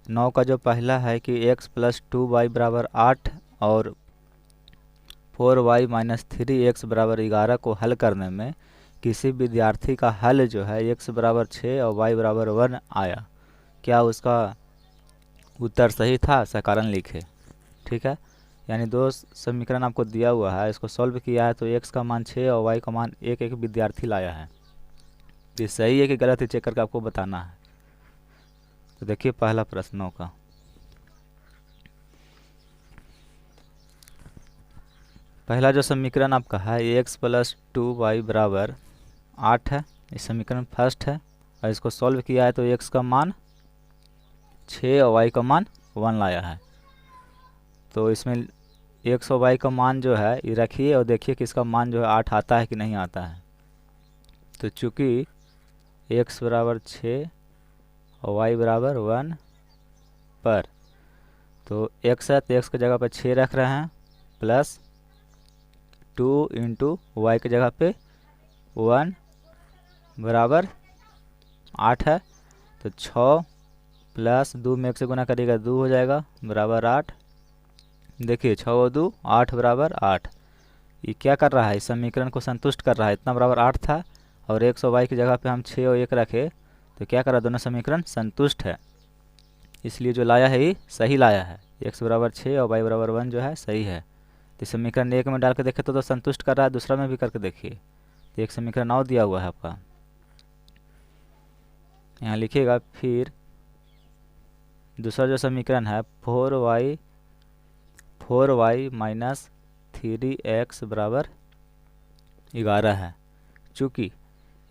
9 का जो पहला है कि x प्लस 2y बराबर 8 और 4y माइनस 3x बराबर 11 को हल करने में किसी विद्यार्थी का हल जो है x बराबर 6 और y बराबर 1 आया, क्या उसका उत्तर सही था? सकारण लिखे। ठीक है, यानी दो समीकरण आपको दिया हुआ है, इसको सॉल्व किया है तो x का मान 6 और y का मान 1 एक विद्यार्थी लाया है। ये सही है कि गलत है चेक करके आपको बताना है। तो देखिए पहला प्रश्नों का, पहला जो समीकरण आपका है x प्लस 2y बराबर 8 है, इस समीकरण फर्स्ट है और इसको सॉल्व किया है तो x का मान 6 और y का मान 1 लाया है। तो इसमें x और y का मान जो है ये रखिए और देखिए कि इसका मान जो है 8 आता है कि नहीं आता है। तो चूँकि x बराबर 6 और y बराबर 1 पर, तो x है तो x की जगह पर 6 रख रहे हैं प्लस 2 इंटू वाई की जगह पे 1 बराबर 8 है। तो 6 प्लस 2 में 1 से गुना करिएगा 2 हो जाएगा बराबर 8। देखिए 6 और 2 8 बराबर 8। ये क्या कर रहा है? इस समीकरण को संतुष्ट कर रहा है। इतना बराबर 8 था और x और y की जगह पे हम 6 और 1 रखे तो क्या कर रहा है? दोनों समीकरण संतुष्ट है, इसलिए जो लाया है ये सही लाया है। x बराबर 6 और y बराबर 1 जो है सही है। तो समीकरण 1 में डाल के देखे तो संतुष्ट कर रहा है, दूसरा में भी करके देखिए। तो एक समीकरण और दिया हुआ है आपका, यहाँ लिखिएगा। फिर दूसरा जो समीकरण है 4y माइनस 3x बराबर 11 है, चूँकि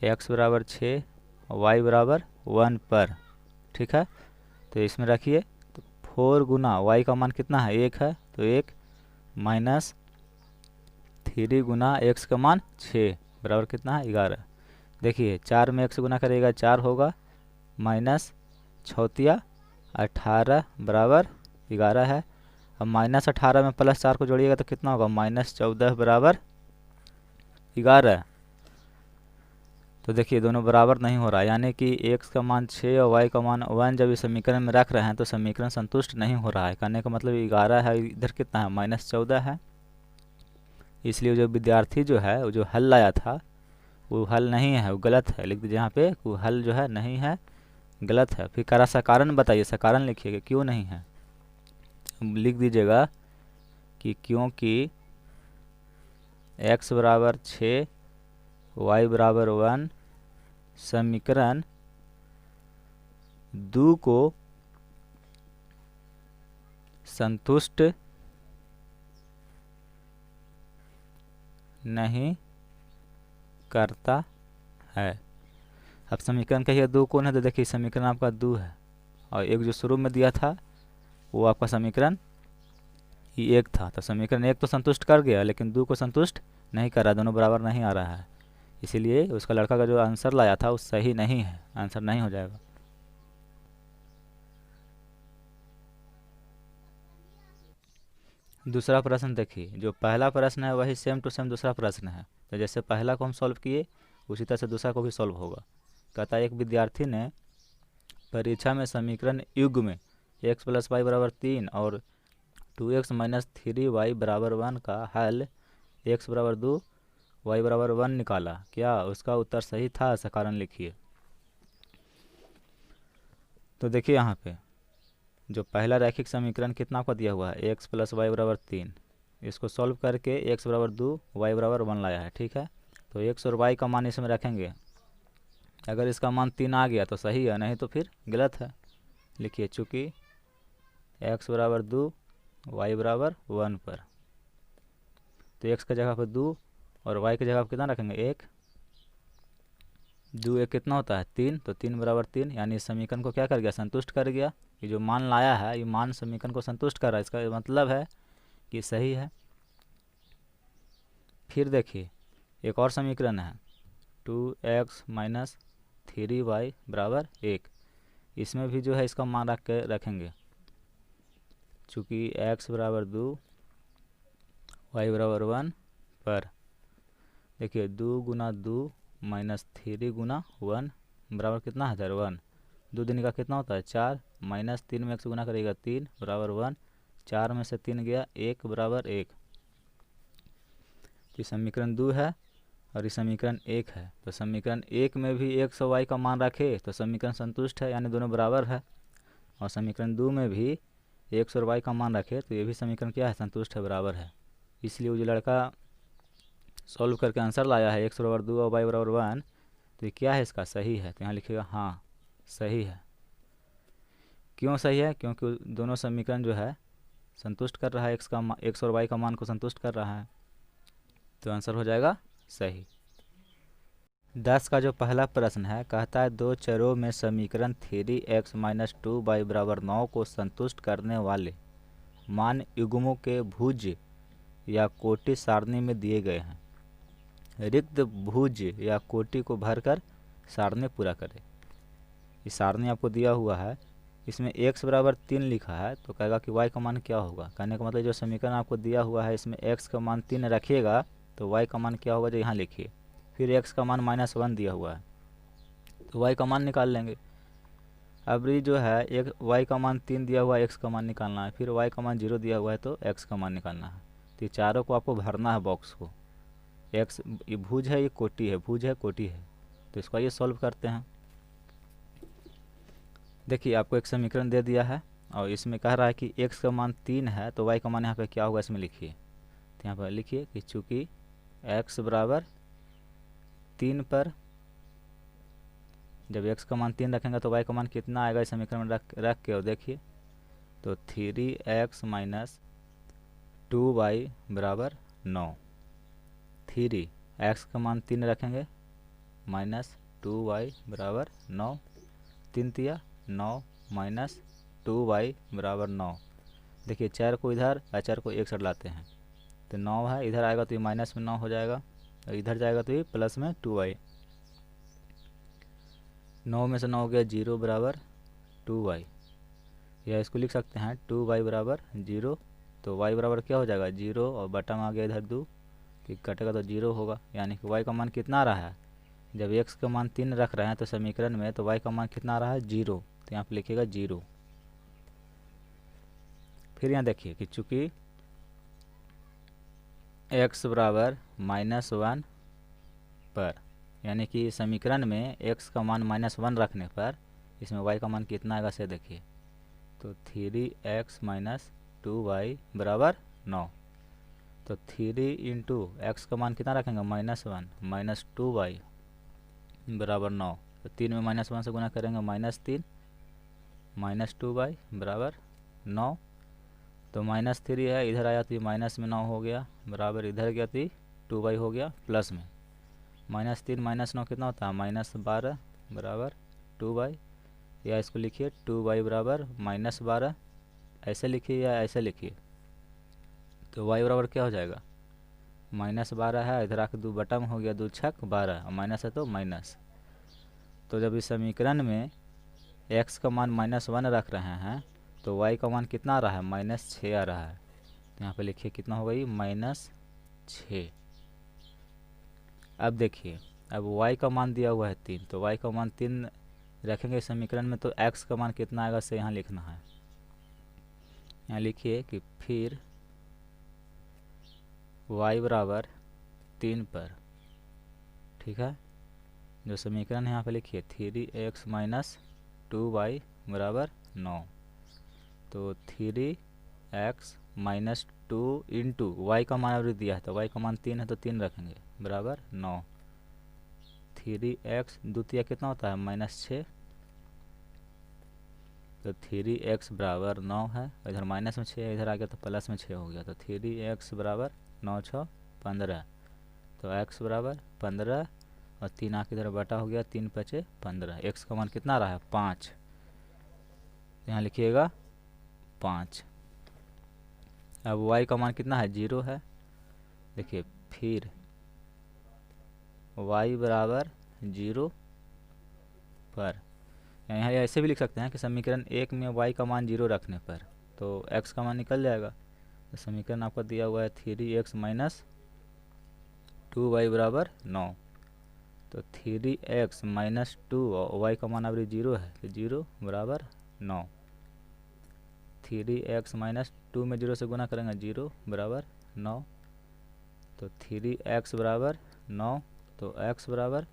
x बराबर 6 और y बराबर 1 पर। ठीक है, तो इसमें रखिए। तो 4 गुना y का मान कितना है? 1 है, तो 1 माइनस 3 गुना x का मान 6 बराबर कितना है? 11। देखिए 4 में 1 से गुना करिएगा 4 होगा माइनस 6 18 बराबर 11 है। अब माइनस 18 में प्लस 4 को जोड़िएगा तो कितना होगा? माइनस 14 बराबर 11। तो देखिए दोनों बराबर नहीं हो रहा, यानी कि x का मान 6 और y का मान 1 जब इस समीकरण में रख रहे हैं तो समीकरण संतुष्ट नहीं हो रहा है। कहने का मतलब 11 है, इधर कितना है? माइनस 14 है। इसलिए जो विद्यार्थी जो है वो जो हल लाया था वो हल नहीं है, वो गलत है। लिख दीजिए यहाँ पे, वो हल जो है नहीं है, गलत है। फिर करा सकारण बताइए, सकारण लिखिएगा क्यों नहीं है। लिख दीजिएगा कि क्योंकि x बराबर 6 y बराबर 1 समीकरण 2 को संतुष्ट नहीं करता है। अब समीकरण कहिए 2 कौन है? तो देखिए समीकरण आपका 2 है और एक जो शुरू में दिया था वो आपका समीकरण ये 1 था। तो समीकरण 1 तो संतुष्ट कर गया, लेकिन 2 को संतुष्ट नहीं कर रहा, दोनों बराबर नहीं आ रहा है। इसीलिए उसका लड़का का जो आंसर लाया था वो सही नहीं है, आंसर नहीं हो जाएगा। दूसरा प्रश्न देखिए, जो पहला प्रश्न है वही सेम टू सेम दूसरा प्रश्न है। तो जैसे पहला को हम सॉल्व किए उसी तरह से दूसरा को भी सॉल्व होगा। कहता है एक विद्यार्थी ने परीक्षा में समीकरण युग्म में x प्लस वाई बराबर 3 और 2x माइनस 3y बराबर 1 का हल x बराबर 2 y बराबर 1 निकाला, क्या उसका उत्तर सही था? सकारण लिखिए। तो देखिए यहाँ पे जो पहला रैखिक समीकरण कितना आपका दिया हुआ है? x प्लस वाई बराबर 3, इसको सॉल्व करके x बराबर 2 y बराबर 1 लाया है। ठीक है, तो x और y का मान इसमें रखेंगे। अगर इसका मान 3 आ गया तो सही है, नहीं तो फिर गलत है। लिखिए चूँकि x बराबर 2 y बराबर 1 पर, तो x की जगह पर 2 और y की जगह पर कितना रखेंगे? 1। 2 1 कितना होता है? 3। तो 3 बराबर 3, यानी इस समीकरण को क्या कर गया? संतुष्ट कर गया। ये जो मान लाया है ये मान समीकरण को संतुष्ट कर रहा है, इसका मतलब है कि सही है। फिर देखिए एक और समीकरण है 2x माइनस 3y बराबर 1, इसमें भी जो है इसका मान रख के रखेंगे। चूँकि x बराबर 2 y बराबर 1 पर, देखिए 2 गुना 2 माइनस 3 गुना 1 बराबर कितना है? 1। 2 दूनी का कितना होता है 4, माइनस 3 में 1 से गुना करेगा 3 बराबर 1, 4 में से 3 गया 1 बराबर 1। तो समीकरण 2 है और ये समीकरण 1 है। तो समीकरण 1 में भी 100 y का मान रखे तो समीकरण संतुष्ट है, यानी दोनों बराबर है। और समीकरण 2 में भी 100 y का मान रखे तो ये भी समीकरण क्या है, संतुष्ट है, बराबर है। इसलिए वो जो लड़का सॉल्व करके आंसर लाया है 100 बराबर 2 और y बराबर 1, तो ये क्या है, इसका सही है। तो यहाँ लिखिएगा हाँ सही है। क्यों सही है, क्योंकि दोनों समीकरण जो है संतुष्ट कर रहा है, x और y का मान को संतुष्ट कर रहा है, तो आंसर हो जाएगा सही। 10 का जो पहला प्रश्न है कहता है दो चरों में समीकरण 3x - 2y बराबर 9 को संतुष्ट करने वाले मान युग्मों के भुज या कोटि सारणी में दिए गए हैं। रिक्त भुज या कोटि को भरकर सारणी पूरा करें। ये सारणी आपको दिया हुआ है, इसमें x बराबर 3 लिखा है तो कहेगा कि y का मान क्या होगा। कहने का मतलब जो समीकरण आपको दिया हुआ है इसमें x का मान 3 रखिएगा तो y का मान क्या होगा, जो यहाँ लिखिए। फिर x का मान -1 दिया हुआ है तो y का मान निकाल लेंगे। अब ये जो है एक y का मान 3 दिया हुआ है, x का मान निकालना है। फिर y का मान 0 दिया हुआ है तो x का मान निकालना है। तो ये चारों को आपको भरना है बॉक्स को। x ये भुज है, ये कोटि है, भुज है कोटि है। तो इसको ये सॉल्व करते हैं। देखिए आपको एक समीकरण दे दिया है और इसमें कह रहा है कि x का मान 3 है तो y का मान यहाँ पे क्या होगा, इसमें लिखिए। तो यहाँ पर लिखिए कि चूँकि x बराबर 3 पर जब x का मान 3 रखेंगे तो y का मान कितना आएगा, इस समीकरण में रख के और देखिए तो 3x - 2y बराबर 9। 3x का मान 3 रखेंगे -2y बराबर 9, 3 तिया 9 -2y बराबर 9। देखिए 4 को इधर और 4 को एक साइड लाते हैं तो 9 है, इधर आएगा तो ये माइनस में 9 हो जाएगा और इधर जाएगा तो ये प्लस में 2y। 9 में से 9 हो गया 0 बराबर 2y, या इसको लिख सकते हैं 2y बराबर 0। तो y बराबर क्या हो जाएगा 0 और बटा में आ गया इधर 2, कि कटेगा तो 0 होगा। यानी कि y का मान कितना आ रहा है, जब x का मान 3 रख रहे हैं तो समीकरण में तो y का मान कितना आ रहा है 0, तो यहाँ पे लिखिएगा 0। फिर यहाँ देखिए कि चूँकि x बराबर -1 पर, यानी कि समीकरण में x का मान -1 रखने पर इसमें y का मान कितना आएगा से देखिए। तो 3x - 2y बराबर 9। तो 3 इंटू x का मान कितना रखेंगे -1 - 2y बराबर 9। तो 3 में -1 से गुना करेंगे -3 -2y बराबर 9। तो -3 है, इधर आया तो ये माइनस में 9 हो गया बराबर, इधर गया तो 2y हो गया प्लस में। -3 -9 कितना होता है -12 बराबर 2y, या इसको लिखिए 2y बराबर -12, ऐसे लिखिए या ऐसे लिखिए। तो y बराबर क्या हो जाएगा -12 है, इधर आके 2 बटा में हो गया, 2 छक 12 और माइनस है तो माइनस। तो जब इस समीकरण में x का मान -1 रख रहे हैं तो y का मान कितना आ रहा है -6 आ रहा है। तो यहाँ पे लिखिए कितना होगा ये -6। अब देखिए अब y का मान दिया हुआ है 3, तो y का मान 3 रखेंगे इस समीकरण में तो x का मान कितना आएगा से यहाँ लिखना है। यहाँ लिखिए कि फिर y बराबर 3 पर, ठीक है, जो समीकरण है यहाँ पे लिखिए 3x - 2y बराबर 9। तो 3x - 2 इंटू वाई का मान अभी दिया है तो y का मान 3 है तो 3 रखेंगे बराबर 9। 3x द्वितीय कितना होता है -6, तो 3x बराबर 9 है, इधर माइनस में 6 है, इधर आ गया तो प्लस में 6 हो गया। तो 3x बराबर 9 6 15, तो x बराबर 15 और 3 आके इधर बटा हो गया, 3 5 15। x का मान कितना आ रहा है 5, यहाँ लिखिएगा 5। अब y का मान कितना है 0 है। देखिए फिर y बराबर 0 पर, यहाँ ऐसे भी लिख सकते हैं कि समीकरण 1 में y का मान 0 रखने पर तो x का मान निकल जाएगा। तो समीकरण आपका दिया हुआ है 3x - 2y बराबर 9। तो 3x माइनस 2 और y का मान अभी 0 है तो 0 बराबर 9। 3x माइनस 2 में 0 से गुना करेंगे 0 बराबर 9। तो 3x बराबर 9, तो x बराबर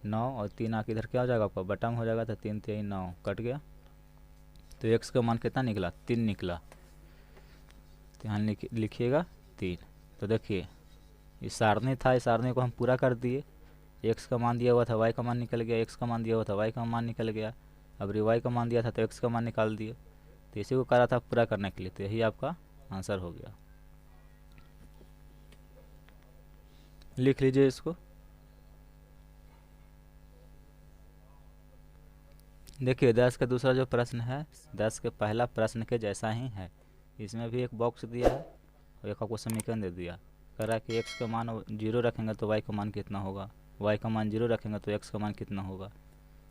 9 और 3 आके इधर क्या हो जाएगा आपका बटा में हो जाएगा, तो 3 3 9 कट गया। तो x का मान कितना निकला 3 निकला। तो यहाँ लिखिएगा 3। तो देखिए ये सारणी था, इस सारणी को हम पूरा कर दिए। x का मान दिया हुआ था, y का मान निकल गया, x का मान दिया हुआ था, y का मान निकल गया। अब y का मान दिया था तो x का मान निकाल दिए। तो इसी को करा था पूरा करने के लिए, तो यही आपका आंसर हो गया। लिख लीजिए इसको। देखिए 10 का दूसरा जो प्रश्न है 10 के पहला प्रश्न के जैसा ही है। इसमें भी एक बॉक्स दिया है और एक आपको समीकरण दे दिया। कह रहा है कि x का मान 0 रखेंगे तो y का मान कितना होगा, y का मान 0 रखेंगे तो x का मान कितना होगा।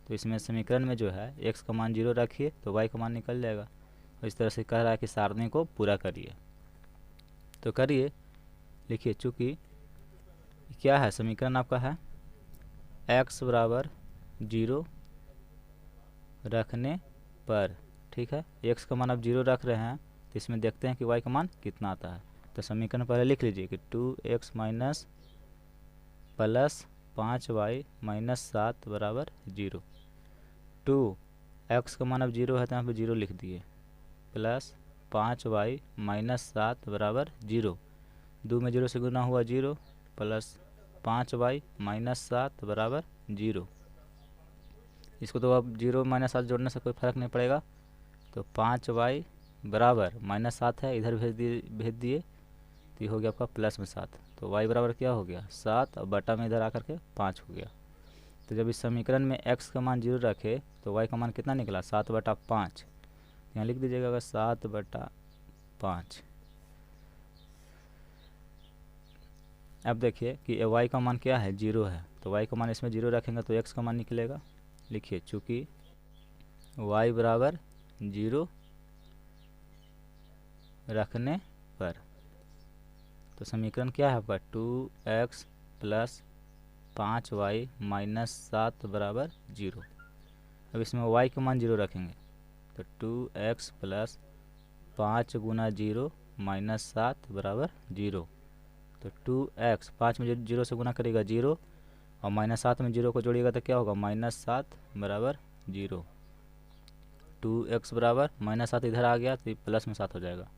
तो इसमें समीकरण में जो है x का मान 0 रखिए तो y का मान निकल जाएगा। और इस तरह से कह रहा है कि सारणी को पूरा करिए। तो करिए, लिखिए। चूँकि क्या है समीकरण आपका है x बराबर 0 रखने पर, ठीक है। x का मान अब 0 रख रहे हैं तो इसमें देखते हैं कि y का मान कितना आता है। तो समीकरण पहले लिख लीजिए कि 2x minus plus 5y minus 7 बराबर 0। 2x का मान अब 0 है तो यहाँ पे 0 लिख दिए, प्लस 5y माइनस 7 बराबर 0। 2 में 0 से गुना हुआ 0, प्लस 5y माइनस 7 बराबर 0। इसको तो अब 0 माइनस 7 जोड़ने से कोई फ़र्क नहीं पड़ेगा। तो 5y बराबर माइनस 7 है, इधर भेज दिए तो ये हो गया आपका प्लस में 7। तो y बराबर क्या हो गया 7 और बटा में इधर आकर के 5 हो गया। तो जब इस समीकरण में x का मान 0 रखे तो y का मान कितना निकला 7 बटा 5। यहाँ लिख दीजिएगा अगर 7 बटा 5। अब देखिए कि y का मान क्या है 0 है, तो y का मान इसमें 0 रखेंगे तो x का मान निकलेगा। लिखिए चूँकि y बराबर 0 रखने पर, तो समीकरण क्या है आपका 2x प्लस 5y माइनस 7 बराबर 0। अब इसमें y का मान 0 रखेंगे तो 2x प्लस 5 गुना 0 माइनस 7 बराबर 0। तो 2x 5 में 0 से गुना करेगा 0 और माइनस 7 में 0 को जोड़िएगा तो क्या होगा माइनस 7 बराबर 0। 2x बराबर माइनस 7 इधर आ गया तो ये प्लस में 7 हो जाएगा।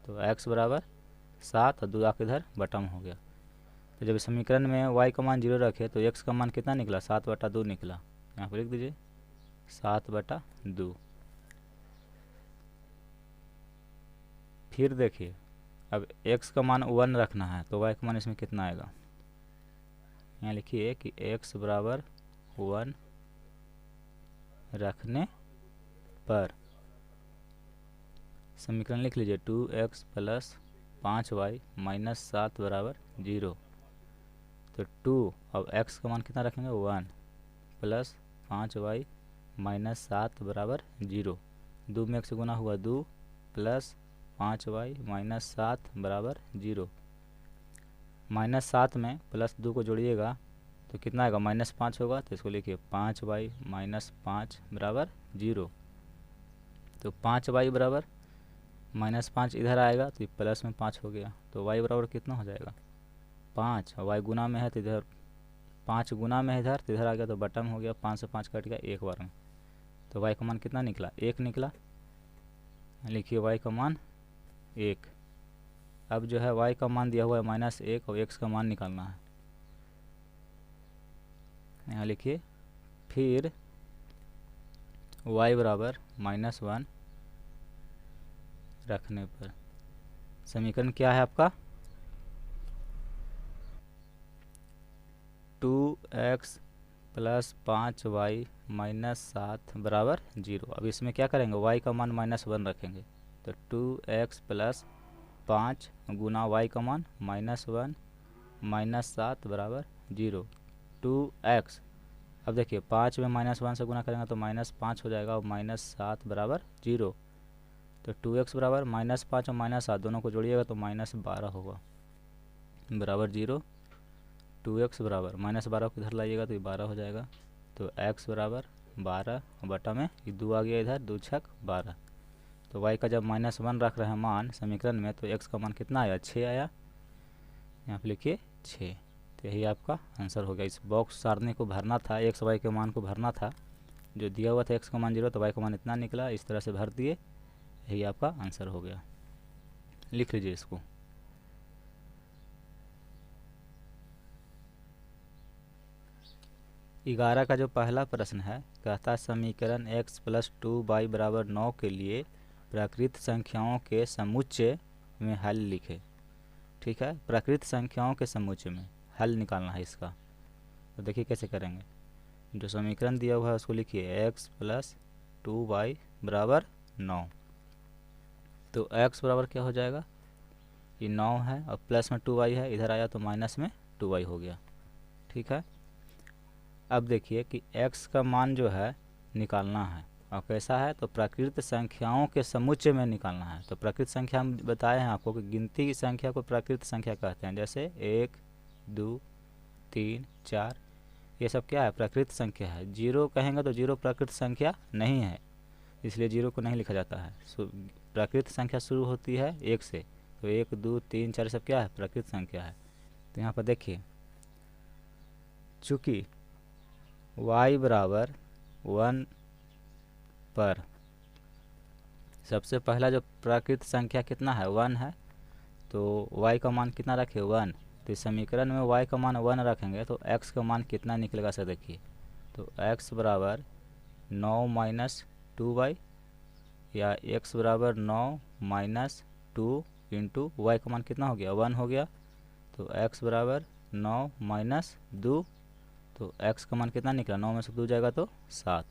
तो x बराबर 7 और 2 आके इधर बटा में हो गया। तो जब समीकरण में y का मान 0 रखे तो x का मान कितना निकला 7 बटा 2 निकला। यहाँ पर लिख दीजिए 7 बटा 2। फिर देखिए अब x का मान 1 रखना है तो y का मान इसमें कितना आएगा। यहाँ लिखिए कि x बराबर 1 रखने पर, समीकरण लिख लीजिए 2x प्लस 5y माइनस 7 बराबर 0। तो 2 अब x का मान कितना रखेंगे 1 प्लस 5y माइनस 7 बराबर 0। 2 में 1 से गुना हुआ 2 प्लस 5y माइनस 7 बराबर 0। माइनस 7 में प्लस 2 को जोड़िएगा तो कितना आएगा माइनस 5 होगा। तो इसको लिखिए 5y माइनस 5 बराबर 0। तो 5y बराबर माइनस 5 इधर आएगा तो प्लस में 5 हो गया। तो y बराबर कितना हो जाएगा 5, और y गुना में है तो इधर 5 गुना में है इधर तो इधर आ गया तो बटा में हो गया। 5 से 5 कट गया एक बार में, तो y का मान कितना निकला 1 निकला। लिखिए y का मान 1। अब जो है y का मान दिया हुआ है माइनस 1 और x का मान निकालना है। यहाँ लिखिए फिर y बराबर माइनस 1 रखने पर, समीकरण क्या है आपका 2x प्लस 5y माइनस 7 बराबर 0। अब इसमें क्या करेंगे y का मान माइनस 1 रखेंगे तो 2x प्लस 5 गुना y का मान माइनस 1 माइनस 7 बराबर 0। 2x अब देखिए 5 में माइनस 1 से गुना करेंगे तो माइनस 5 हो जाएगा और माइनस 7 बराबर 0। तो 2x बराबर माइनस 5 और माइनस 7 दोनों को जोड़िएगा तो माइनस 12 होगा बराबर 0। 2x बराबर -12 को इधर लाइएगा तो ये 12 हो जाएगा। तो x बराबर 12 बटा में ये 2 आ गया इधर, 2 छक 12। तो y का जब -1 रख रहे हैं मान समीकरण में तो x का मान कितना आया, 6 आया। यहाँ पे लिखिए 6। तो यही आपका आंसर हो गया। इस बॉक्स सारणी को भरना था, x y के मान को भरना था। जो दिया हुआ था x का मान 0 तो y का मान इतना निकला, इस तरह से भर दिए, यही आपका आंसर हो गया। लिख लीजिए इसको। ग्यारह का जो पहला प्रश्न है कहता है समीकरण x + 2y = 9 के लिए प्राकृत संख्याओं के समुच्चय में हल लिखे। ठीक है, प्राकृत संख्याओं के समुच्चय में हल निकालना है इसका। तो देखिए कैसे करेंगे। जो समीकरण दिया हुआ है उसको लिखिए x + 2y = 9। तो x बराबर क्या हो जाएगा, ये 9 है और प्लस में 2y है, इधर आया तो माइनस में 2y हो गया। ठीक है, अब देखिए कि x का मान जो है निकालना है और कैसा है, तो प्राकृत संख्याओं के समुच्चय में निकालना है। तो प्राकृत संख्या हम बताए हैं आपको कि गिनती की संख्या को प्राकृत संख्या कहते हैं। जैसे 1 2 3 4 ये सब क्या है, प्राकृत संख्या है। 0 कहेंगे तो 0 प्राकृत संख्या नहीं है, इसलिए 0 को नहीं लिखा जाता है। प्राकृत संख्या शुरू होती है 1 से, तो 1 2 3 4 सब क्या है, प्राकृत संख्या है। तो यहाँ पर देखिए चूँकि y बराबर 1 पर सबसे पहला जो प्राकृत संख्या कितना है, 1 है। तो y का मान कितना रखे, 1। तो इस समीकरण में y का मान 1 रखेंगे तो x का मान कितना निकलेगा सर देखिए। तो x बराबर 9 - 2y या x बराबर 9 - 2 इंटू y का मान कितना हो गया, 1 हो गया। तो x बराबर 9 - 2, तो x का मान कितना निकला, 9 में से 2 जाएगा तो 7।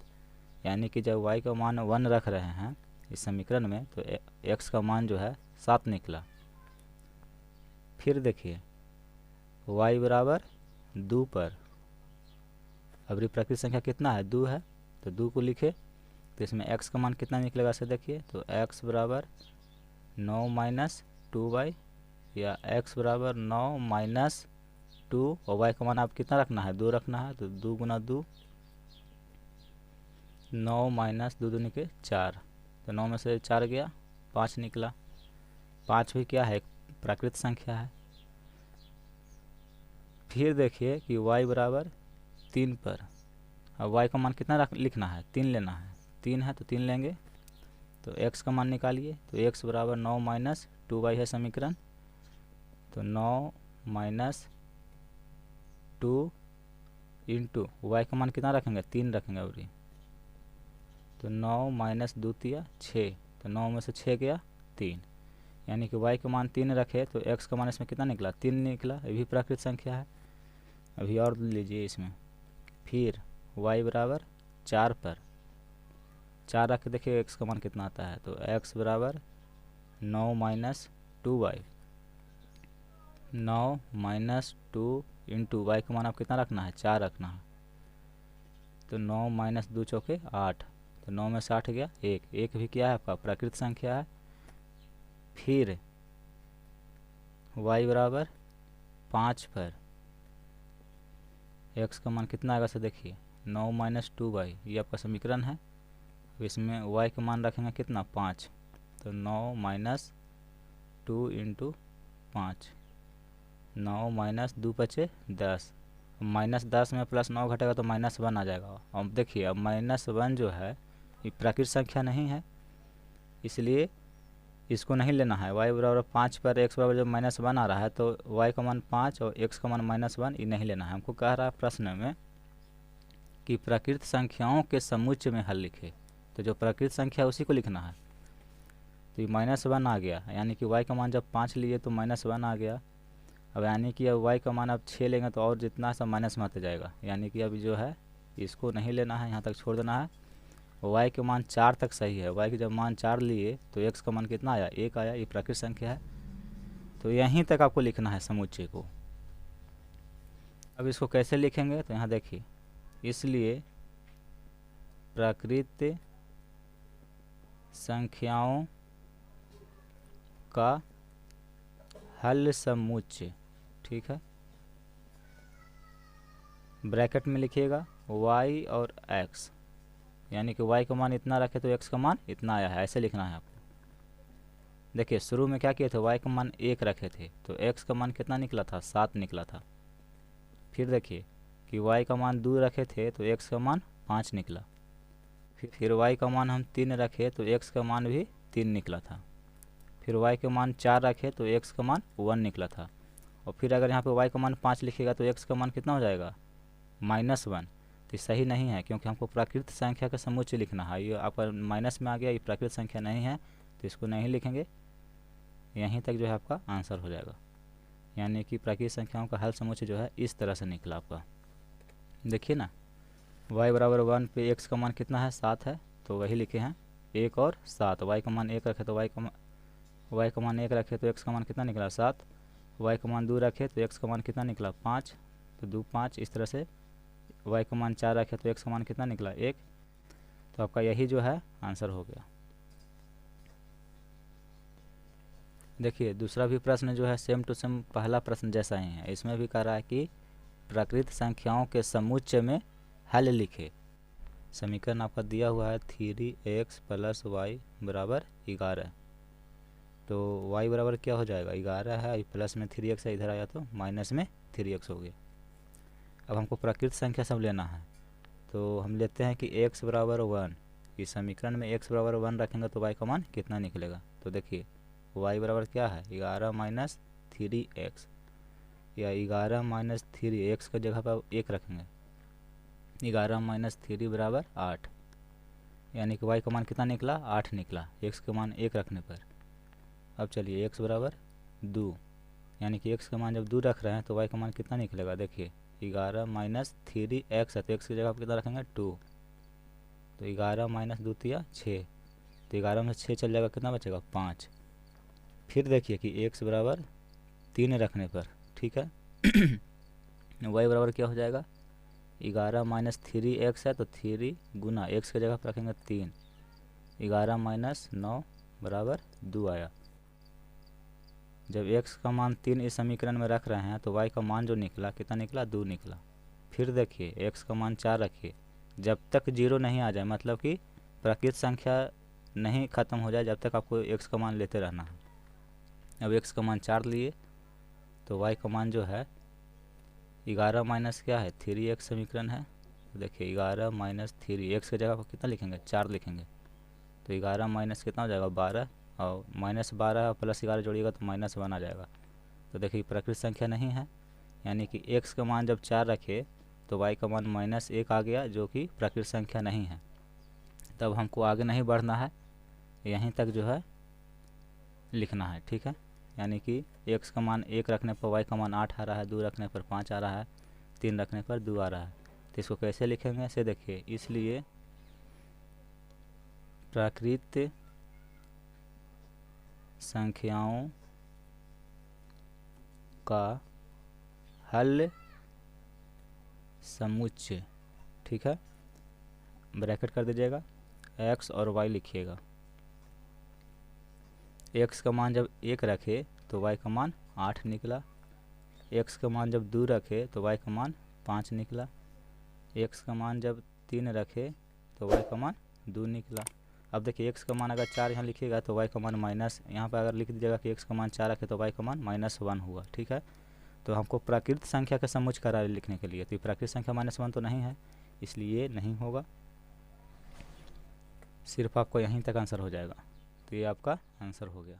यानी कि जब y का मान 1 रख रहे हैं इस समीकरण में तो x का मान जो है 7 निकला। फिर देखिए y बराबर 2 पर अभी प्राकृत संख्या कितना है, 2 है। तो 2 को लिखे तो इसमें x का मान कितना निकलेगा से देखिए। तो x बराबर 9 - 2y या x बराबर 9 - 2 और y का मान आप कितना रखना है, 2 रखना है। तो 2 गुना 2 9 - 2 दूनी के 4। तो 9 में से 4 गया, 5 निकला। 5 भी क्या है, प्राकृत संख्या है। फिर देखिए कि y बराबर 3 पर अब y का मान कितना लिखना है, 3 लेना है। 3 है तो 3 लेंगे। तो x का मान निकालिए। तो x बराबर 9 - 2y है समीकरण। तो 9 - 2 इंटू y का मान कितना रखेंगे, 3 रखेंगे अभी। तो 9 - 2 तिया 6। तो 9 में से 6 गया 3, यानी कि y का मान 3 रखे तो x का मान इसमें कितना निकला, 3 निकला। ये भी प्राकृत संख्या है। अभी और लीजिए इसमें। फिर y बराबर 4 पर 4 रख के देखिए x का मान कितना आता है। तो x बराबर 9 - 2y 9 - 2 इंटू y का मान आप कितना रखना है, 4 रखना है। तो 9 - 2 चौके 8। तो 9 में से 8 गया 1। 1 भी क्या है आपका, प्राकृत संख्या है। फिर y बराबर 5 पर x का मान कितना आएगा से देखिए। 9 - 2y ये आपका समीकरण है। इसमें y का मान रखेंगे कितना, 5। तो 9 - 2 इंटू 5। 9 - 2 बचे 10। -10 में +9 घटेगा तो -1 आ जाएगा। अब देखिए अब -1 जो है ये प्राकृत संख्या नहीं है, इसलिए इसको नहीं लेना है। y बराबर 5 पर x बराबर जब -1 आ रहा है तो y का मान 5 और x का मान -1 ये नहीं लेना है। हमको कह रहा है प्रश्न में कि प्राकृत संख्याओं के समुच्चय में हल लिखे। तो जो प्राकृत संख्या उसी को लिखना है। तो ये -1 आ गया, यानी कि y का मान जब 5 लिए तो -1 आ गया। अब यानी कि अब y का मान अब 6 लेंगे तो और जितना सब माइनस में आते जाएगा। यानी कि अभी जो है इसको नहीं लेना है, यहाँ तक छोड़ देना है। y के मान 4 तक सही है। y के जब मान 4 लिए तो x का मान कितना आया, 1 आया। ये प्राकृत संख्या है। तो यहीं तक आपको लिखना है समुच्चय को। अब इसको कैसे लिखेंगे तो यहाँ देखिए, इसलिए प्राकृत संख्याओं का हल समुच्चय, ठीक है, ब्रैकेट में लिखिएगा y और x, यानी कि y का मान इतना रखे तो x का मान इतना आया है, ऐसे लिखना है आपको। देखिए शुरू में क्या किए थे, y का मान 1 रखे थे तो x का मान कितना निकला था, 7 निकला था। फिर देखिए कि y का मान 2 रखे थे तो x का मान 5 निकला। फिर y का मान हम 3 रखे तो x का मान भी 3 निकला था। फिर y के मान 4 रखे तो x का मान 1 निकला था। और फिर अगर यहाँ पे y का मान 5 लिखिएगा तो x का मान कितना हो जाएगा, -1। तो सही नहीं है, क्योंकि हमको प्राकृत संख्या का समुच्चय लिखना है। ये आपका माइनस में आ गया, ये प्राकृत संख्या नहीं है तो इसको नहीं लिखेंगे। यहीं तक जो है आपका आंसर हो जाएगा। यानी कि प्राकृत संख्याओं का हल समुच्चय जो है इस तरह से निकला आपका। देखिए ना, y बराबर 1 पे x का मान कितना है, 7 है, तो वही लिखे हैं 1 और 7। y का मान 1 रखे तो y का मान 1 रखे तो x का मान कितना निकला, 7। y का मान 2 रखे तो x का मान कितना निकला, 5, तो 2 5। इस तरह से y का मान 4 रखे तो x का मान कितना निकला, 1। तो आपका यही जो है आंसर हो गया। देखिए दूसरा भी प्रश्न जो है सेम टू सेम पहला प्रश्न जैसा ही है। इसमें भी कह रहा है कि प्राकृत संख्याओं के समुच्चय में हल लिखे। समीकरण आपका दिया हुआ है 3x + y बराबर 11। तो y बराबर क्या हो जाएगा, 11 है, प्लस में 3x है, इधर आया तो माइनस में 3x हो गया। अब हमको प्राकृत संख्या सब लेना है, तो हम लेते हैं कि x बराबर 1। इस समीकरण में x बराबर 1 रखेंगे तो y का मान कितना निकलेगा। तो देखिए y बराबर क्या है, 11 - 3x, या 11 - 3x का जगह पर 1 रखेंगे, 11 - 3 बराबर 8। यानी कि y का मान कितना निकला, 8 निकला, x का मान 1 रखने पर। अब चलिए x बराबर 2, यानी कि x का मान जब 2 रख रहे हैं तो y का मान कितना निकलेगा। देखिए 11 - 3x है तो x की जगह पर कितना रखेंगे, 2। तो 11 - 2 = 6, तो 11 में 6 चल जाएगा, कितना बचेगा, 5। फिर देखिए कि x बराबर 3 रखने पर, ठीक है y बराबर क्या हो जाएगा, 11 - 3x है तो 3 गुना x की जगह पर रखेंगे 3, 11 - 9 बराबर 2 आया। जब x का मान 3 इस समीकरण में रख रहे हैं तो y का मान जो निकला कितना निकला, 2 निकला। फिर देखिए x का मान 4 रखिए, जब तक 0 नहीं आ जाए, मतलब कि प्राकृत संख्या नहीं ख़त्म हो जाए, जब तक आपको x का मान लेते रहना है। अब x का मान 4 लिए तो y का मान जो है 11 माइनस क्या है, 3x समीकरण है। तो देखिए 11 - 3, x की जगह पर कितना लिखेंगे, 4 लिखेंगे। तो 11 माइनस कितना हो जाएगा, 12, और -12 और +11 जोड़िएगा तो -1 आ जाएगा। तो देखिए प्राकृत संख्या नहीं है, यानी कि x का मान जब 4 रखे तो y का मान -1 आ गया, जो कि प्राकृत संख्या नहीं है। तब हमको आगे नहीं बढ़ना है, यहीं तक जो है लिखना है, ठीक है। यानी कि x का मान 1 रखने पर y का मान 8 आ रहा है, 2 रखने पर 5 आ रहा है, 3 रखने पर 2 आ रहा है। तो इसको कैसे लिखेंगे ऐसे देखिए, इसलिए प्राकृत संख्याओं का हल समुच्चय, ठीक है, ब्रैकेट कर दीजिएगा, x और y लिखिएगा। x का मान जब 1 रखे तो y का मान 8 निकला, x का मान जब 2 रखे तो y का मान 5 निकला, x का मान जब 3 रखे तो y का मान 2 निकला। अब देखिए x का मान अगर 4 यहाँ लिखिएगा तो y का मान माइनस, यहाँ पर अगर लिख दीजिएगा कि x का मान 4 रखे तो y का मान -1 हुआ, ठीक है। तो हमको प्राकृत संख्या का समुच्चय करा लिखने के लिए, तो प्राकृत संख्या -1 तो नहीं है, इसलिए नहीं होगा। सिर्फ आपको यहीं तक आंसर हो जाएगा। तो ये आपका आंसर हो गया।